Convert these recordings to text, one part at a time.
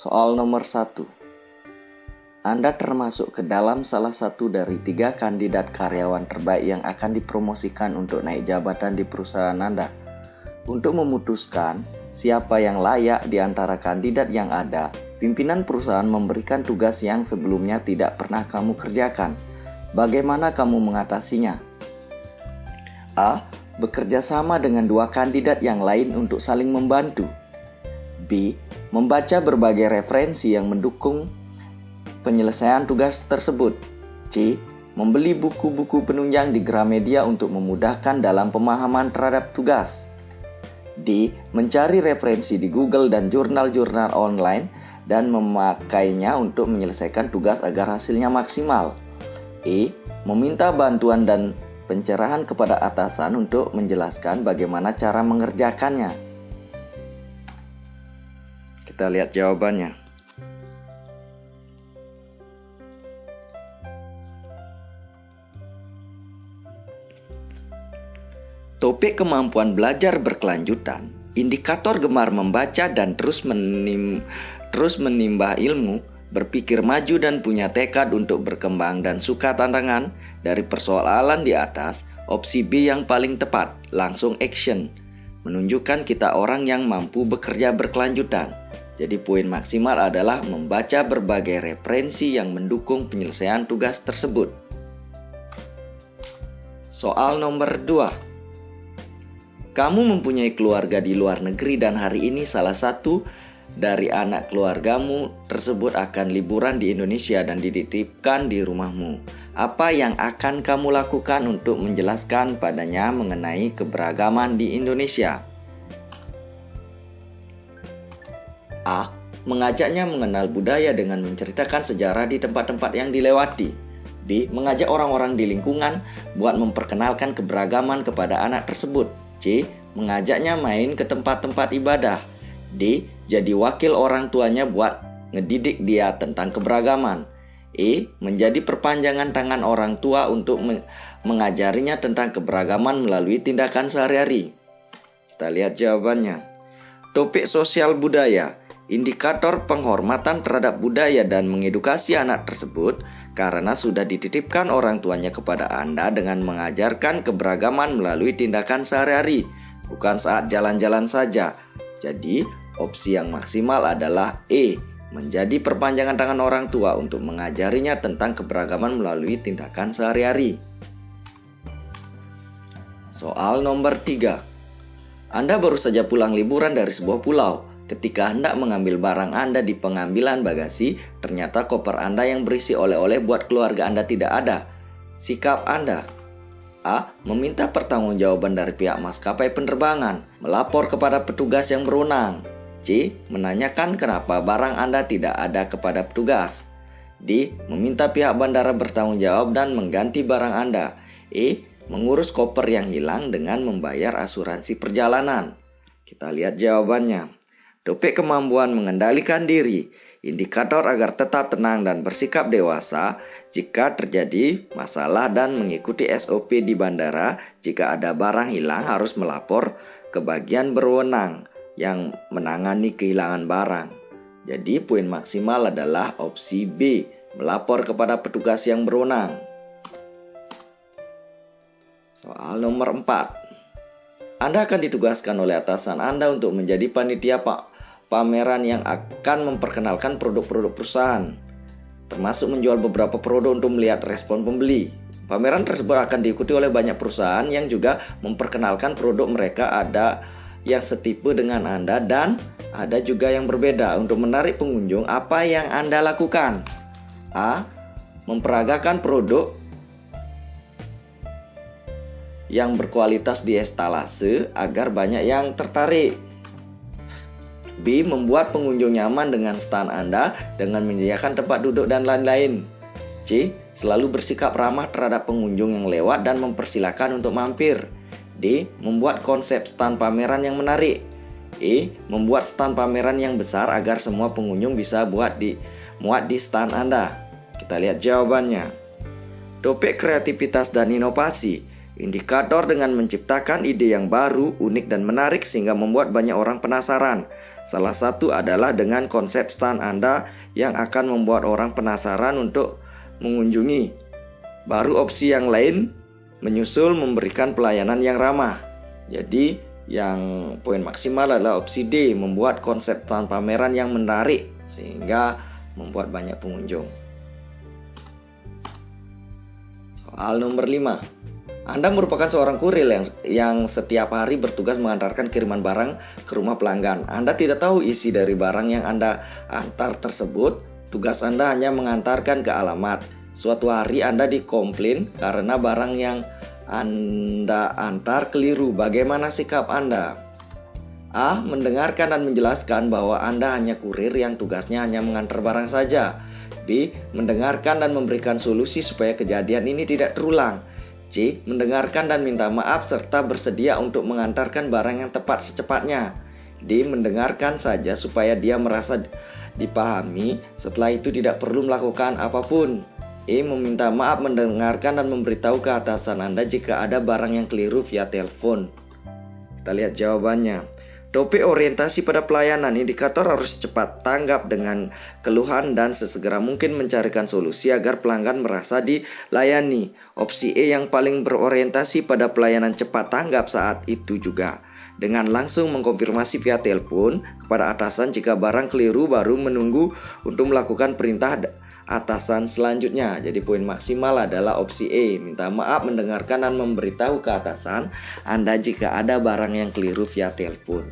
Soal nomor 1. Anda termasuk ke dalam salah satu dari 3 kandidat karyawan terbaik yang akan dipromosikan untuk naik jabatan di perusahaan Anda. Untuk memutuskan siapa yang layak di antara kandidat yang ada, pimpinan perusahaan memberikan tugas yang sebelumnya tidak pernah kamu kerjakan. Bagaimana kamu mengatasinya? A. Bekerja sama dengan 2 kandidat yang lain untuk saling membantu. B. Membaca berbagai referensi yang mendukung penyelesaian tugas tersebut. C. Membeli buku-buku penunjang di Gramedia untuk memudahkan dalam pemahaman terhadap tugas. D. Mencari referensi di Google dan jurnal-jurnal online dan memakainya untuk menyelesaikan tugas agar hasilnya maksimal. E. Meminta bantuan dan pencerahan kepada atasan untuk menjelaskan bagaimana cara mengerjakannya. Kita lihat jawabannya. Topik kemampuan belajar berkelanjutan, indikator gemar membaca dan terus menimba ilmu, berpikir maju dan punya tekad untuk berkembang dan suka tantangan. Dari persoalan di atas, opsi B yang paling tepat, langsung action, menunjukkan kita orang yang mampu bekerja berkelanjutan. Jadi poin maksimal adalah membaca berbagai referensi yang mendukung penyelesaian tugas tersebut. Soal nomor 2. Kamu mempunyai keluarga di luar negeri dan hari ini salah satu dari anak keluargamu tersebut akan liburan di Indonesia dan dititipkan di rumahmu. Apa yang akan kamu lakukan untuk menjelaskan padanya mengenai keberagaman di Indonesia? A. Mengajaknya mengenal budaya dengan menceritakan sejarah di tempat-tempat yang dilewati. B. Mengajak orang-orang di lingkungan buat memperkenalkan keberagaman kepada anak tersebut. C. Mengajaknya main ke tempat-tempat ibadah. D. Jadi wakil orang tuanya buat ngedidik dia tentang keberagaman. E. Menjadi perpanjangan tangan orang tua untuk mengajarinya tentang keberagaman melalui tindakan sehari-hari. Kita lihat jawabannya. Topik sosial budaya, indikator penghormatan terhadap budaya dan mengedukasi anak tersebut karena sudah dititipkan orang tuanya kepada Anda dengan mengajarkan keberagaman melalui tindakan sehari-hari, bukan saat jalan-jalan saja. Jadi, opsi yang maksimal adalah E, menjadi perpanjangan tangan orang tua untuk mengajarinya tentang keberagaman melalui tindakan sehari-hari. Soal nomor 3. Anda baru saja pulang liburan dari sebuah pulau. Ketika hendak mengambil barang Anda di pengambilan bagasi, ternyata koper Anda yang berisi oleh-oleh buat keluarga Anda tidak ada. Sikap Anda: A. Meminta pertanggungjawaban dari pihak maskapai penerbangan, melapor kepada petugas yang berwenang. C. Menanyakan kenapa barang Anda tidak ada kepada petugas. D. Meminta pihak bandara bertanggung jawab dan mengganti barang Anda. E. Mengurus koper yang hilang dengan membayar asuransi perjalanan. Kita lihat jawabannya. Topik kemampuan mengendalikan diri, indikator agar tetap tenang dan bersikap dewasa jika terjadi masalah dan mengikuti SOP di bandara. Jika ada barang hilang harus melapor ke bagian berwenang yang menangani kehilangan barang. Jadi poin maksimal adalah opsi B, melapor kepada petugas yang berwenang. Soal nomor 4. Anda akan ditugaskan oleh atasan Anda untuk menjadi panitia pameran yang akan memperkenalkan produk-produk perusahaan, termasuk menjual beberapa produk untuk melihat respon pembeli. Pameran tersebut akan diikuti oleh banyak perusahaan yang juga memperkenalkan produk mereka. Ada yang setipe dengan Anda dan ada juga yang berbeda. Untuk menarik pengunjung, apa yang Anda lakukan? A. Memperagakan produk yang berkualitas di etalase agar banyak yang tertarik. B. Membuat pengunjung nyaman dengan stand Anda dengan menyediakan tempat duduk dan lain-lain. C. Selalu bersikap ramah terhadap pengunjung yang lewat dan mempersilahkan untuk mampir. D. Membuat konsep stand pameran yang menarik. E. Membuat stand pameran yang besar agar semua pengunjung bisa muat di stand Anda. Kita lihat jawabannya. Topik kreativitas dan inovasi, Indikator dengan menciptakan ide yang baru, unik dan menarik sehingga membuat banyak orang penasaran. Salah satu adalah dengan konsep stand Anda yang akan membuat orang penasaran untuk mengunjungi. Baru opsi yang lain menyusul memberikan pelayanan yang ramah. Jadi yang poin maksimal adalah opsi D, membuat konsep stand pameran yang menarik sehingga membuat banyak pengunjung. Soal nomor 5. Anda merupakan seorang kurir yang setiap hari bertugas mengantarkan kiriman barang ke rumah pelanggan. Anda tidak tahu isi dari barang yang Anda antar tersebut. Tugas Anda hanya mengantarkan ke alamat. Suatu hari Anda dikomplain karena barang yang Anda antar keliru. Bagaimana sikap Anda? A. Mendengarkan dan menjelaskan bahwa Anda hanya kurir yang tugasnya hanya mengantar barang saja. B. Mendengarkan dan memberikan solusi supaya kejadian ini tidak terulang. C. Mendengarkan dan minta maaf serta bersedia untuk mengantarkan barang yang tepat secepatnya. D. Mendengarkan saja supaya dia merasa dipahami, setelah itu tidak perlu melakukan apapun. E. Meminta maaf, mendengarkan dan memberitahu ke atasan Anda jika ada barang yang keliru via telepon. Kita lihat jawabannya. Topik orientasi pada pelayanan, indikator harus cepat tanggap dengan keluhan dan sesegera mungkin mencarikan solusi agar pelanggan merasa dilayani. Opsi E yang paling berorientasi pada pelayanan cepat tanggap saat itu juga, dengan langsung mengkonfirmasi via telepon kepada atasan jika barang keliru baru menunggu untuk melakukan perintah atasan selanjutnya. Jadi poin maksimal adalah opsi E, minta maaf, mendengarkan dan memberitahu ke atasan Anda jika ada barang yang keliru via telepon.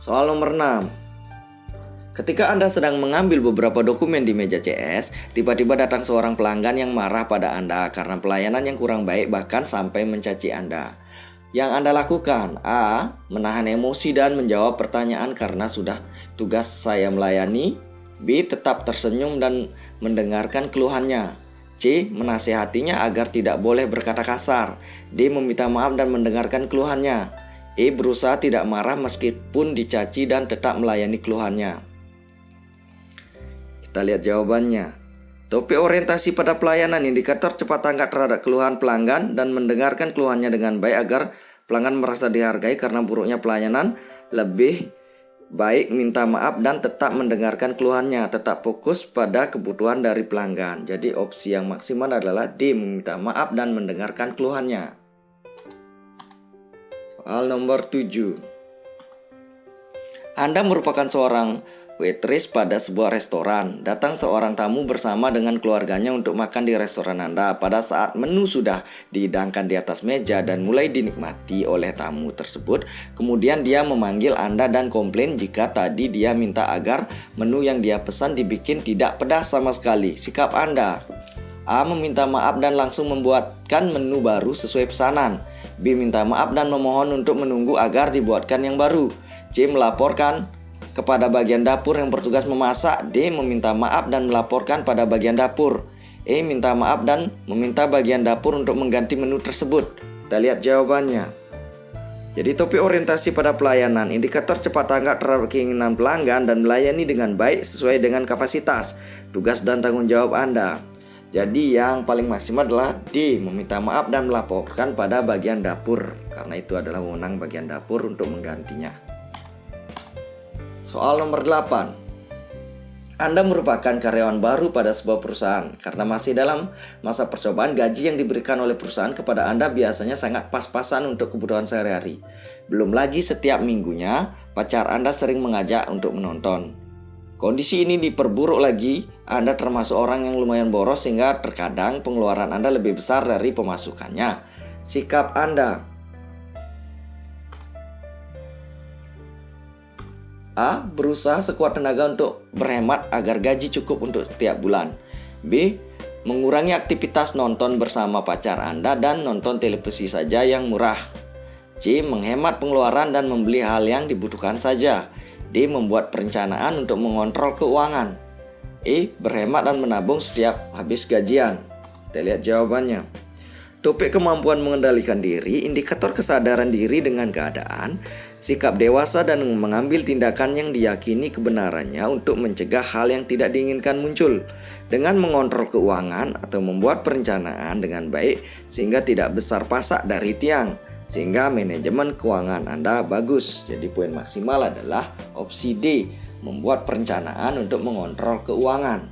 Soal nomor 6. Ketika Anda sedang mengambil beberapa dokumen di meja CS, tiba-tiba datang seorang pelanggan yang marah pada Anda karena pelayanan yang kurang baik, bahkan sampai mencaci Anda. Yang Anda lakukan: A. Menahan emosi dan menjawab pertanyaan karena sudah tugas saya melayani. B. Tetap tersenyum dan mendengarkan keluhannya. C. Menasihatinya agar tidak boleh berkata kasar. D. Meminta maaf dan mendengarkan keluhannya. E. Berusaha tidak marah meskipun dicaci dan tetap melayani keluhannya. Kita lihat jawabannya. Topik orientasi pada pelayanan, indikator cepat tanggap terhadap keluhan pelanggan dan mendengarkan keluhannya dengan baik agar pelanggan merasa dihargai karena buruknya pelayanan. Lebih baik minta maaf dan tetap mendengarkan keluhannya, tetap fokus pada kebutuhan dari pelanggan. Jadi opsi yang maksimal adalah D, meminta maaf dan mendengarkan keluhannya. Soal nomor 7. Anda merupakan seorang waitress pada sebuah restoran. Datang seorang tamu bersama dengan keluarganya untuk makan di restoran Anda. Pada saat menu sudah dihidangkan di atas meja dan mulai dinikmati oleh tamu tersebut, kemudian dia memanggil Anda dan komplain jika tadi dia minta agar menu yang dia pesan dibikin tidak pedas sama sekali. Sikap Anda: A. Meminta maaf dan langsung membuatkan menu baru sesuai pesanan. B. Minta maaf dan memohon untuk menunggu agar dibuatkan yang baru. C. Melaporkan kepada bagian dapur yang bertugas memasak. D. Meminta maaf dan melaporkan pada bagian dapur. E. Minta maaf dan meminta bagian dapur untuk mengganti menu tersebut. Kita lihat jawabannya. Jadi topik orientasi pada pelayanan, indikator cepat tanggap terhadap keinginan pelanggan dan melayani dengan baik sesuai dengan kapasitas, tugas dan tanggung jawab Anda. Jadi yang paling maksimal adalah D, meminta maaf dan melaporkan pada bagian dapur, karena itu adalah wewenang bagian dapur untuk menggantinya. Soal nomor 8. Anda merupakan karyawan baru pada sebuah perusahaan. Karena masih dalam masa percobaan, gaji yang diberikan oleh perusahaan kepada Anda biasanya sangat pas-pasan untuk kebutuhan sehari-hari. Belum lagi setiap minggunya pacar Anda sering mengajak untuk menonton. Kondisi ini diperburuk lagi, Anda termasuk orang yang lumayan boros sehingga terkadang pengeluaran Anda lebih besar dari pemasukannya. Sikap Anda: A. Berusaha sekuat tenaga untuk berhemat agar gaji cukup untuk setiap bulan. B. Mengurangi aktivitas nonton bersama pacar Anda dan nonton televisi saja yang murah. C. Menghemat pengeluaran dan membeli hal yang dibutuhkan saja. D. Membuat perencanaan untuk mengontrol keuangan. E. Berhemat dan menabung setiap habis gajian. Kita lihat jawabannya. Topik kemampuan mengendalikan diri, indikator kesadaran diri dengan keadaan, sikap dewasa dan mengambil tindakan yang diyakini kebenarannya untuk mencegah hal yang tidak diinginkan muncul, dengan mengontrol keuangan atau membuat perencanaan dengan baik sehingga tidak besar pasak dari tiang, sehingga manajemen keuangan Anda bagus. Jadi poin maksimal adalah opsi D, membuat perencanaan untuk mengontrol keuangan.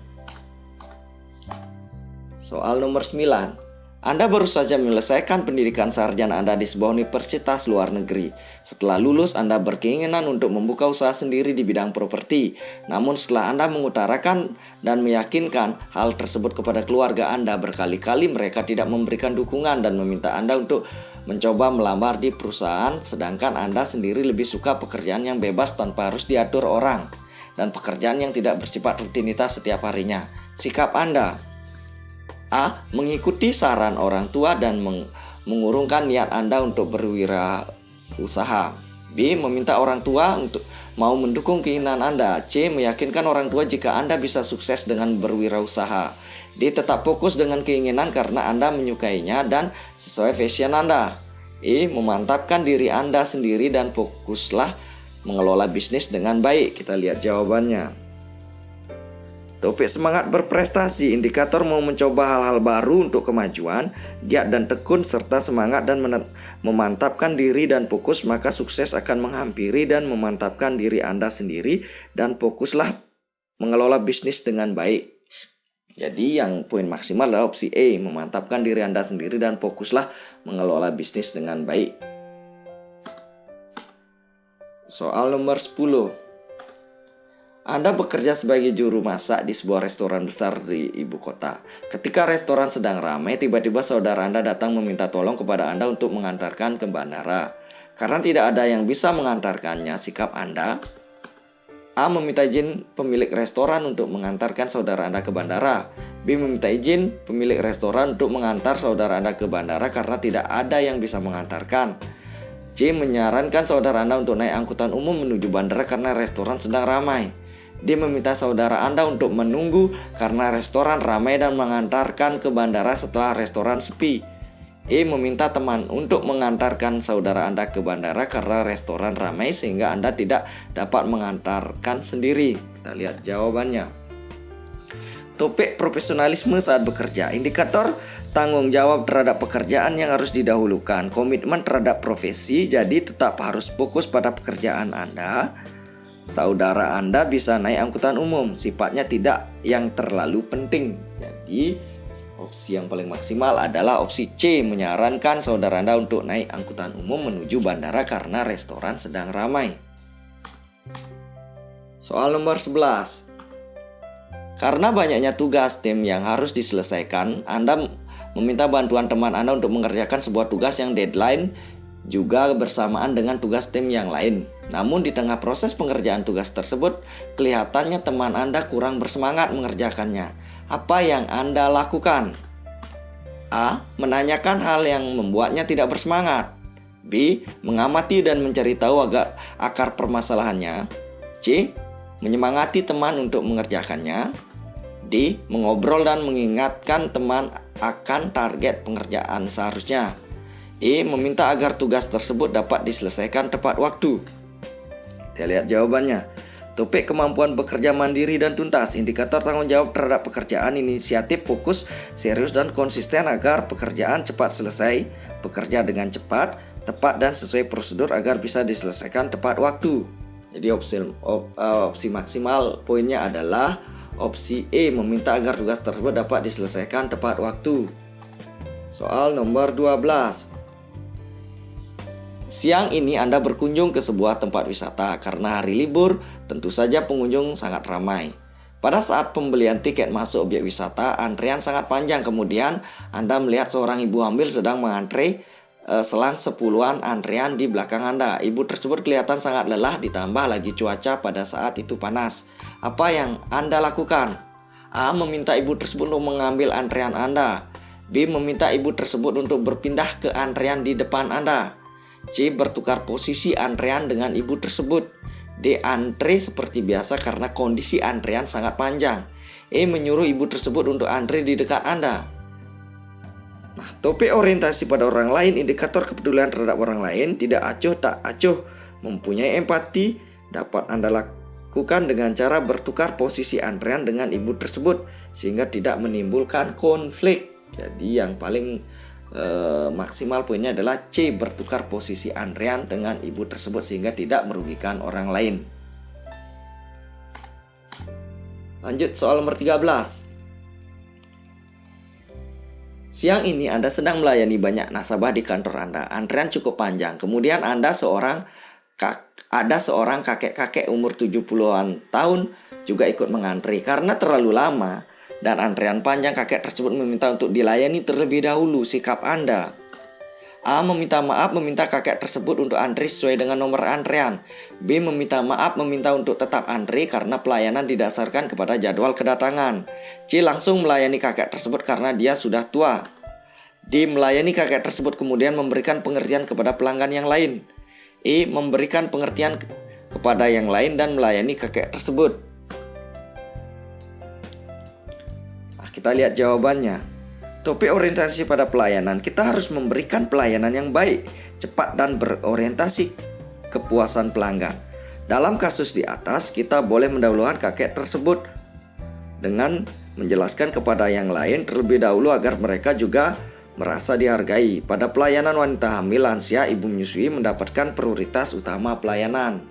Soal nomor 9. Anda baru saja menyelesaikan pendidikan sarjana Anda di sebuah universitas luar negeri. Setelah lulus, Anda berkeinginan untuk membuka usaha sendiri di bidang properti. Namun setelah Anda mengutarakan dan meyakinkan hal tersebut kepada keluarga Anda, berkali-kali mereka tidak memberikan dukungan dan meminta Anda untuk mencoba melamar di perusahaan, sedangkan Anda sendiri lebih suka pekerjaan yang bebas tanpa harus diatur orang dan pekerjaan yang tidak bersifat rutinitas setiap harinya. Sikap Anda: A. Mengikuti saran orang tua dan mengurungkan niat Anda untuk berwirausaha. B. Meminta orang tua untuk mau mendukung keinginan Anda. C. Meyakinkan orang tua jika Anda bisa sukses dengan berwirausaha. D. Tetap fokus dengan keinginan karena Anda menyukainya dan sesuai passion Anda. E. Memantapkan diri Anda sendiri dan fokuslah mengelola bisnis dengan baik. Kita lihat jawabannya. Topik semangat berprestasi, indikator mau mencoba hal-hal baru untuk kemajuan, giat dan tekun, serta semangat dan memantapkan diri dan fokus, maka sukses akan menghampiri dan memantapkan diri Anda sendiri dan fokuslah mengelola bisnis dengan baik. Jadi yang poin maksimal adalah opsi E, memantapkan diri Anda sendiri dan fokuslah mengelola bisnis dengan baik. Soal nomor 10. Anda bekerja sebagai juru masak di sebuah restoran besar di ibu kota. Ketika restoran sedang ramai, tiba-tiba saudara Anda datang meminta tolong kepada Anda untuk mengantarkan ke bandara. Karena tidak ada yang bisa mengantarkannya, sikap Anda: A. Meminta izin pemilik restoran untuk mengantarkan saudara Anda ke bandara. B. Meminta izin pemilik restoran untuk mengantar saudara Anda ke bandara karena tidak ada yang bisa mengantarkan. C. Menyarankan saudara Anda untuk naik angkutan umum menuju bandara karena restoran sedang ramai. D. Meminta saudara Anda untuk menunggu karena restoran ramai dan mengantarkan ke bandara setelah restoran sepi. E. Meminta teman untuk mengantarkan saudara Anda ke bandara karena restoran ramai sehingga Anda tidak dapat mengantarkan sendiri. Kita lihat jawabannya. Topik profesionalisme saat bekerja, indikator tanggung jawab terhadap pekerjaan yang harus didahulukan, komitmen terhadap profesi, jadi tetap harus fokus pada pekerjaan Anda. Saudara Anda bisa naik angkutan umum, sifatnya tidak yang terlalu penting. Jadi opsi yang paling maksimal adalah opsi C, menyarankan saudara Anda untuk naik angkutan umum menuju bandara karena restoran sedang ramai. Soal nomor 11. Karena banyaknya tugas tim yang harus diselesaikan, Anda meminta bantuan teman Anda untuk mengerjakan sebuah tugas yang deadline juga bersamaan dengan tugas tim yang lain. Namun di tengah proses pengerjaan tugas tersebut, kelihatannya teman Anda kurang bersemangat mengerjakannya. Apa yang Anda lakukan? A. Menanyakan hal yang membuatnya tidak bersemangat. B. Mengamati dan mencari tahu akar permasalahannya. C. Menyemangati teman untuk mengerjakannya. D. Mengobrol dan mengingatkan teman akan target pengerjaan seharusnya. E. Meminta agar tugas tersebut dapat diselesaikan tepat waktu. Kita lihat jawabannya. Topik kemampuan bekerja mandiri dan tuntas, indikator tanggung jawab terhadap pekerjaan, inisiatif, fokus, serius dan konsisten agar pekerjaan cepat selesai, bekerja dengan cepat, tepat dan sesuai prosedur agar bisa diselesaikan tepat waktu. Jadi opsi maksimal poinnya adalah opsi E, meminta agar tugas tersebut dapat diselesaikan tepat waktu. Soal nomor 12. Siang ini Anda berkunjung ke sebuah tempat wisata. Karena hari libur, tentu saja pengunjung sangat ramai. Pada saat pembelian tiket masuk objek wisata, antrean sangat panjang. Kemudian Anda melihat seorang ibu hamil sedang mengantre selang 10-an antrean di belakang Anda. Ibu tersebut kelihatan sangat lelah, ditambah lagi cuaca pada saat itu panas. Apa yang Anda lakukan? A. Meminta ibu tersebut untuk mengambil antrean Anda. B. Meminta ibu tersebut untuk berpindah ke antrean di depan Anda. C. Bertukar posisi antrean dengan ibu tersebut. D. Antre seperti biasa karena kondisi antrean sangat panjang. E. Menyuruh ibu tersebut untuk antre di dekat Anda. Topik orientasi pada orang lain, indikator kepedulian terhadap orang lain, tidak acuh tak acuh, mempunyai empati, dapat Anda lakukan dengan cara bertukar posisi antrean dengan ibu tersebut sehingga tidak menimbulkan konflik. Jadi yang paling maksimal poinnya adalah C, bertukar posisi antrean dengan ibu tersebut sehingga tidak merugikan orang lain. Lanjut soal nomor 13. Siang ini Anda sedang melayani banyak nasabah di kantor Anda. Antrean cukup panjang. Kemudian ada seorang kakek-kakek umur 70-an tahun juga ikut mengantri. Karena terlalu lama dan antrean panjang, kakek tersebut meminta untuk dilayani terlebih dahulu. Sikap Anda: A, meminta maaf, meminta kakek tersebut untuk antri sesuai dengan nomor antrean. B, meminta maaf, meminta untuk tetap antri karena pelayanan didasarkan kepada jadwal kedatangan. C, langsung melayani kakek tersebut karena dia sudah tua. D, melayani kakek tersebut kemudian memberikan pengertian kepada pelanggan yang lain. E, memberikan pengertian kepada yang lain dan melayani kakek tersebut. Nah, kita lihat jawabannya. Topik orientasi pada pelayanan, kita harus memberikan pelayanan yang baik, cepat dan berorientasi kepuasan pelanggan. Dalam kasus di atas, kita boleh mendahulukan kakek tersebut dengan menjelaskan kepada yang lain terlebih dahulu agar mereka juga merasa dihargai. Pada pelayanan wanita hamil, lansia, ibu menyusui mendapatkan prioritas utama pelayanan.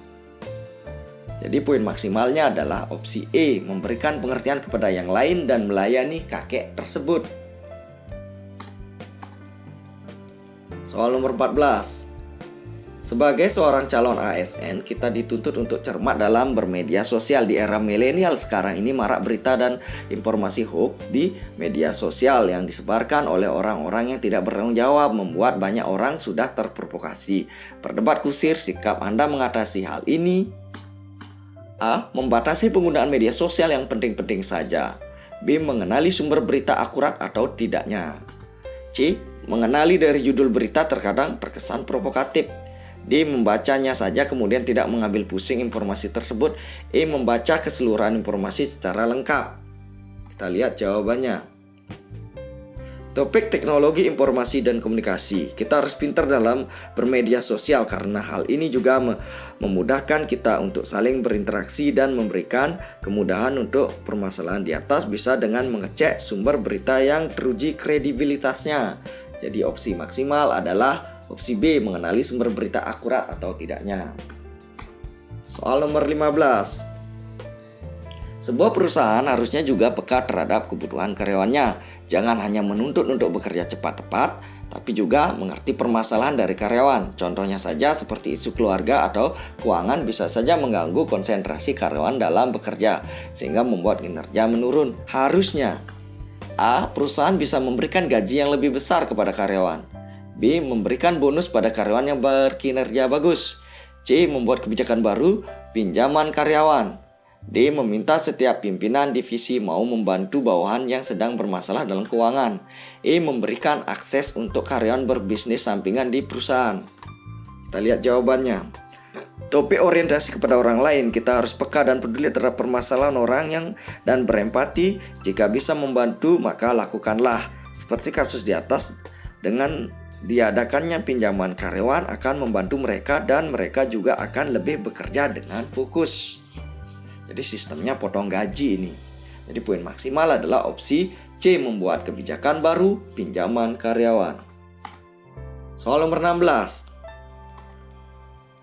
Jadi poin maksimalnya adalah opsi E, memberikan pengertian kepada yang lain dan melayani kakek tersebut. Soal nomor 14. Sebagai seorang calon ASN, kita dituntut untuk cermat dalam bermedia sosial. Di era milenial sekarang ini marak berita dan informasi hoax di media sosial yang disebarkan oleh orang-orang yang tidak bertanggung jawab, membuat banyak orang sudah terprovokasi. Berdebat kusir, sikap Anda mengatasi hal ini: A, membatasi penggunaan media sosial yang penting-penting saja. B, mengenali sumber berita akurat atau tidaknya. C, mengenali dari judul berita terkadang terkesan provokatif. D, membacanya saja kemudian tidak mengambil pusing informasi tersebut. E, membaca keseluruhan informasi secara lengkap. Kita lihat jawabannya. Topik teknologi informasi dan komunikasi. Kita harus pintar dalam bermedia sosial karena hal ini juga memudahkan kita untuk saling berinteraksi dan memberikan kemudahan untuk permasalahan di atas bisa dengan mengecek sumber berita yang teruji kredibilitasnya. Jadi opsi maksimal adalah opsi B, mengenali sumber berita akurat atau tidaknya. Soal nomor 15. Sebuah perusahaan harusnya juga peka terhadap kebutuhan karyawannya. Jangan hanya menuntut untuk bekerja cepat-tepat, tapi juga mengerti permasalahan dari karyawan. Contohnya saja seperti isu keluarga atau keuangan bisa saja mengganggu konsentrasi karyawan dalam bekerja, sehingga membuat kinerja menurun. Harusnya A, perusahaan bisa memberikan gaji yang lebih besar kepada karyawan. B, memberikan bonus pada karyawan yang berkinerja bagus. C, membuat kebijakan baru pinjaman karyawan. D, meminta setiap pimpinan divisi mau membantu bawahan yang sedang bermasalah dalam keuangan. E, memberikan akses untuk karyawan berbisnis sampingan di perusahaan. Kita lihat jawabannya. Topik orientasi kepada orang lain, kita harus peka dan peduli terhadap permasalahan orang dan berempati. Jika bisa membantu, maka lakukanlah. Seperti kasus di atas, dengan diadakannya pinjaman karyawan akan membantu mereka dan mereka juga akan lebih bekerja dengan fokus. Jadi sistemnya potong gaji ini. Jadi poin maksimal adalah opsi C, membuat kebijakan baru pinjaman karyawan. Soal nomor 16.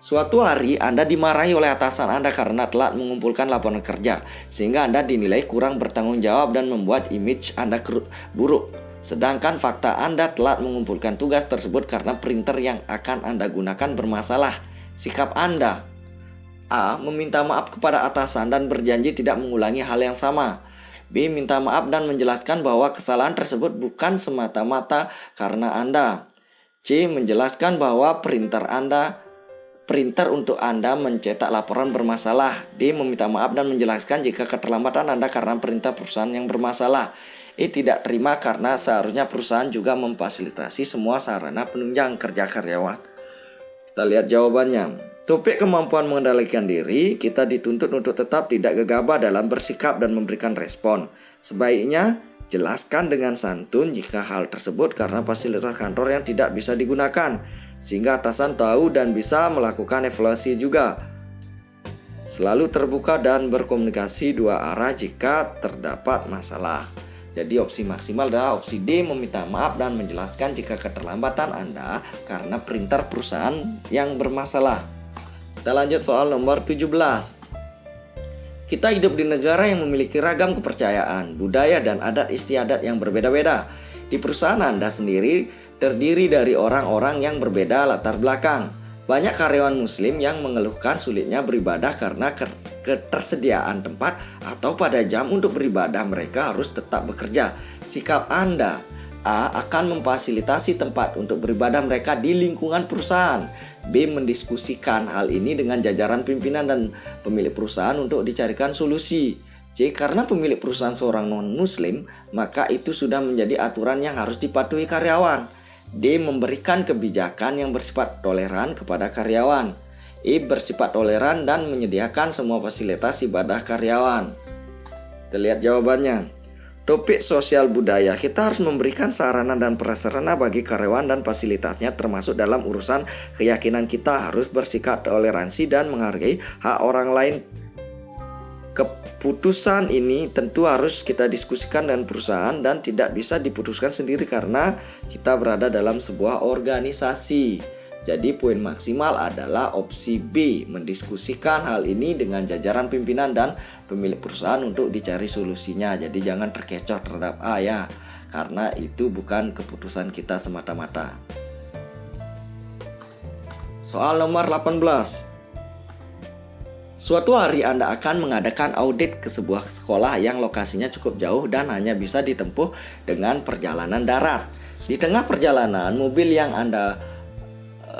Suatu hari Anda dimarahi oleh atasan Anda karena telat mengumpulkan laporan kerja, sehingga Anda dinilai kurang bertanggung jawab dan membuat image Anda buruk. Sedangkan fakta Anda telat mengumpulkan tugas tersebut karena printer yang akan Anda gunakan bermasalah. Sikap Anda: A, meminta maaf kepada atasan dan berjanji tidak mengulangi hal yang sama. B, minta maaf dan menjelaskan bahwa kesalahan tersebut bukan semata-mata karena Anda. C, menjelaskan bahwa printer untuk Anda mencetak laporan bermasalah. D, meminta maaf dan menjelaskan jika keterlambatan Anda karena printer perusahaan yang bermasalah. E, tidak terima karena seharusnya perusahaan juga memfasilitasi semua sarana penunjang kerja karyawan. Kita lihat jawabannya. Topik kemampuan mengendalikan diri, kita dituntut untuk tetap tidak gegabah dalam bersikap dan memberikan respon. Sebaiknya Jelaskan dengan santun jika hal tersebut karena fasilitas kantor yang tidak bisa digunakan, sehingga atasan tahu dan bisa melakukan evaluasi juga. Selalu terbuka dan berkomunikasi dua arah jika terdapat masalah. Jadi opsi maksimal adalah opsi D, meminta maaf dan menjelaskan jika keterlambatan Anda karena printer perusahaan yang bermasalah. Kita lanjut soal nomor 17. Kita hidup di negara yang memiliki ragam kepercayaan, budaya dan adat istiadat yang berbeda-beda. Di perusahaan Anda sendiri terdiri dari orang-orang yang berbeda latar belakang. Banyak karyawan muslim yang mengeluhkan sulitnya beribadah karena ketersediaan tempat atau pada jam untuk beribadah mereka harus tetap bekerja. Sikap Anda: A. Akan memfasilitasi tempat untuk beribadah mereka di lingkungan perusahaan. B. Mendiskusikan hal ini dengan jajaran pimpinan dan pemilik perusahaan untuk dicarikan solusi. C. Karena pemilik perusahaan seorang non-muslim, maka itu sudah menjadi aturan yang harus dipatuhi karyawan. D. Memberikan kebijakan yang bersifat toleran kepada karyawan. E. Bersifat toleran dan menyediakan semua fasilitas ibadah karyawan. Kita lihat jawabannya. Topik sosial budaya, kita harus memberikan sarana dan prasarana bagi karyawan dan fasilitasnya, termasuk dalam urusan keyakinan kita harus bersikap toleransi dan menghargai hak orang lain. Keputusan ini tentu harus kita diskusikan dengan perusahaan dan tidak bisa diputuskan sendiri karena kita berada dalam sebuah organisasi. Jadi poin maksimal adalah opsi B, mendiskusikan hal ini dengan jajaran pimpinan dan pemilik perusahaan untuk dicari solusinya. Jadi jangan terkecoh terhadap A ya, karena itu bukan keputusan kita semata-mata. Soal nomor 18. Suatu hari Anda akan mengadakan audit ke sebuah sekolah yang lokasinya cukup jauh dan hanya bisa ditempuh dengan perjalanan darat. Di tengah perjalanan, mobil yang Anda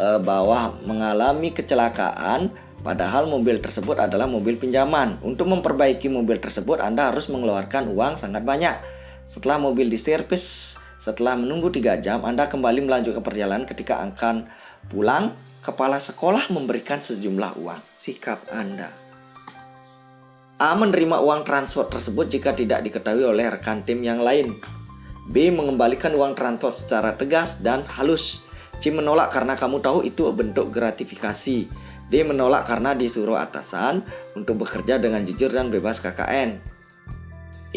bawa mengalami kecelakaan, padahal mobil tersebut adalah mobil pinjaman. Untuk memperbaiki mobil tersebut, Anda harus mengeluarkan uang sangat banyak. Setelah mobil diservis, setelah menunggu 3 jam, Anda kembali melanjutkan perjalanan. Ketika akan pulang, kepala sekolah memberikan sejumlah uang. Sikap Anda: A. Menerima uang transfer tersebut jika tidak diketahui oleh rekan tim yang lain. B. Mengembalikan uang transfer secara tegas dan halus. C. Menolak karena kamu tahu itu bentuk gratifikasi. D. Menolak karena disuruh atasan untuk bekerja dengan jujur dan bebas KKN.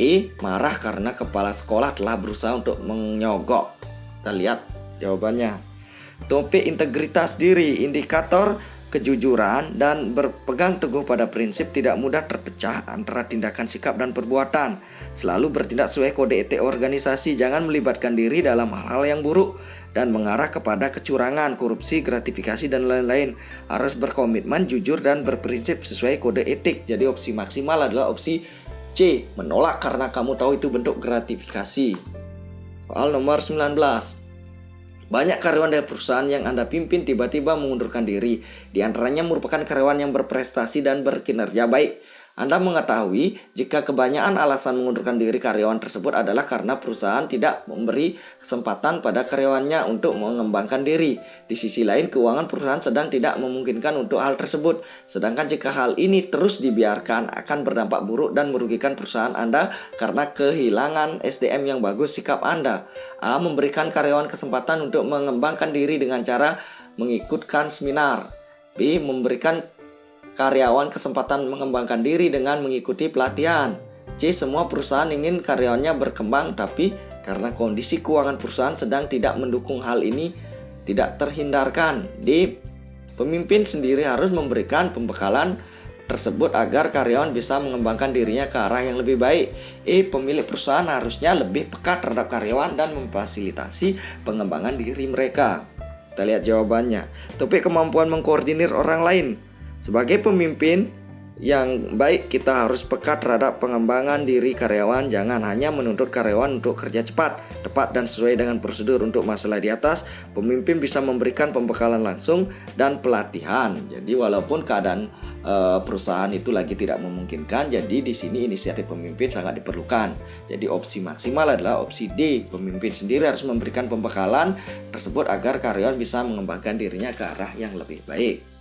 E. Marah karena kepala sekolah telah berusaha untuk menyogok. Kita lihat jawabannya. Topik integritas diri, indikator kejujuran dan berpegang teguh pada prinsip tidak mudah terpecah antara tindakan, sikap, dan perbuatan. Selalu bertindak sesuai kode etik organisasi, jangan melibatkan diri dalam hal-hal yang buruk dan mengarah kepada kecurangan, korupsi, gratifikasi, dan lain-lain. Harus berkomitmen, jujur, dan berprinsip sesuai kode etik. Jadi opsi maksimal adalah opsi C, menolak karena kamu tahu itu bentuk gratifikasi. Soal nomor 19. Banyak karyawan dari perusahaan yang Anda pimpin tiba-tiba mengundurkan diri. Di antaranya merupakan karyawan yang berprestasi dan berkinerja baik. Anda mengetahui jika kebanyakan alasan mengundurkan diri karyawan tersebut adalah karena perusahaan tidak memberi kesempatan pada karyawannya untuk mengembangkan diri. Di sisi lain, keuangan perusahaan sedang tidak memungkinkan untuk hal tersebut. Sedangkan jika hal ini terus dibiarkan, akan berdampak buruk dan merugikan perusahaan Anda karena kehilangan SDM yang bagus. Sikap Anda: A. Memberikan karyawan kesempatan untuk mengembangkan diri dengan cara mengikutkan seminar. B. Memberikan karyawan kesempatan mengembangkan diri dengan mengikuti pelatihan. C. Semua perusahaan ingin karyawannya berkembang, tapi karena kondisi keuangan perusahaan sedang tidak mendukung, hal ini tidak terhindarkan. D. Pemimpin sendiri harus memberikan pembekalan tersebut agar karyawan bisa mengembangkan dirinya ke arah yang lebih baik. E. Pemilik perusahaan harusnya lebih peka terhadap karyawan dan memfasilitasi pengembangan diri mereka. Kita lihat jawabannya. Topik kemampuan mengkoordinir orang lain. Sebagai pemimpin yang baik, kita harus peka terhadap pengembangan diri karyawan. Jangan hanya menuntut karyawan untuk kerja cepat, tepat, dan sesuai dengan prosedur. Untuk masalah di atas, pemimpin bisa memberikan pembekalan langsung dan pelatihan. Jadi walaupun keadaan perusahaan itu lagi tidak memungkinkan, jadi di sini inisiatif pemimpin sangat diperlukan. Jadi opsi maksimal adalah opsi D. Pemimpin sendiri harus memberikan pembekalan tersebut agar karyawan bisa mengembangkan dirinya ke arah yang lebih baik.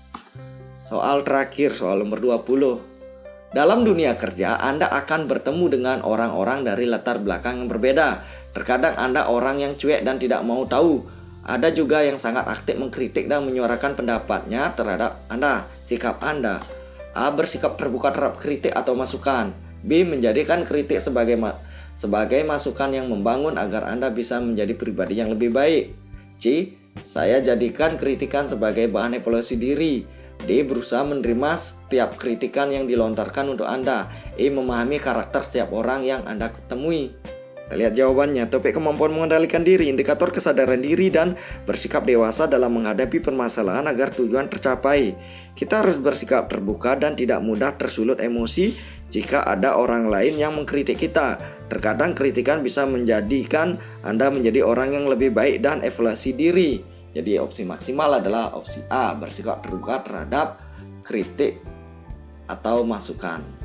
Soal terakhir, soal nomor 20. Dalam dunia kerja, Anda akan bertemu dengan orang-orang dari latar belakang yang berbeda. Terkadang Anda orang yang cuek dan tidak mau tahu. Ada juga yang sangat aktif mengkritik dan menyuarakan pendapatnya terhadap Anda. Sikap Anda: A. Bersikap terbuka terhadap kritik atau masukan. B. Menjadikan kritik sebagai masukan yang membangun agar Anda bisa menjadi pribadi yang lebih baik. C. Saya jadikan kritikan sebagai bahan evaluasi diri. D. Berusaha menerima setiap kritikan yang dilontarkan untuk Anda. E. Memahami karakter setiap orang yang Anda temui. Kita lihat jawabannya. Topik kemampuan mengendalikan diri, indikator kesadaran diri dan bersikap dewasa dalam menghadapi permasalahan agar tujuan tercapai. Kita harus bersikap terbuka dan tidak mudah tersulut emosi jika ada orang lain yang mengkritik kita. Terkadang kritikan bisa menjadikan Anda menjadi orang yang lebih baik dan evaluasi diri. Jadi opsi maksimal adalah opsi A, bersikap terbuka terhadap kritik atau masukan.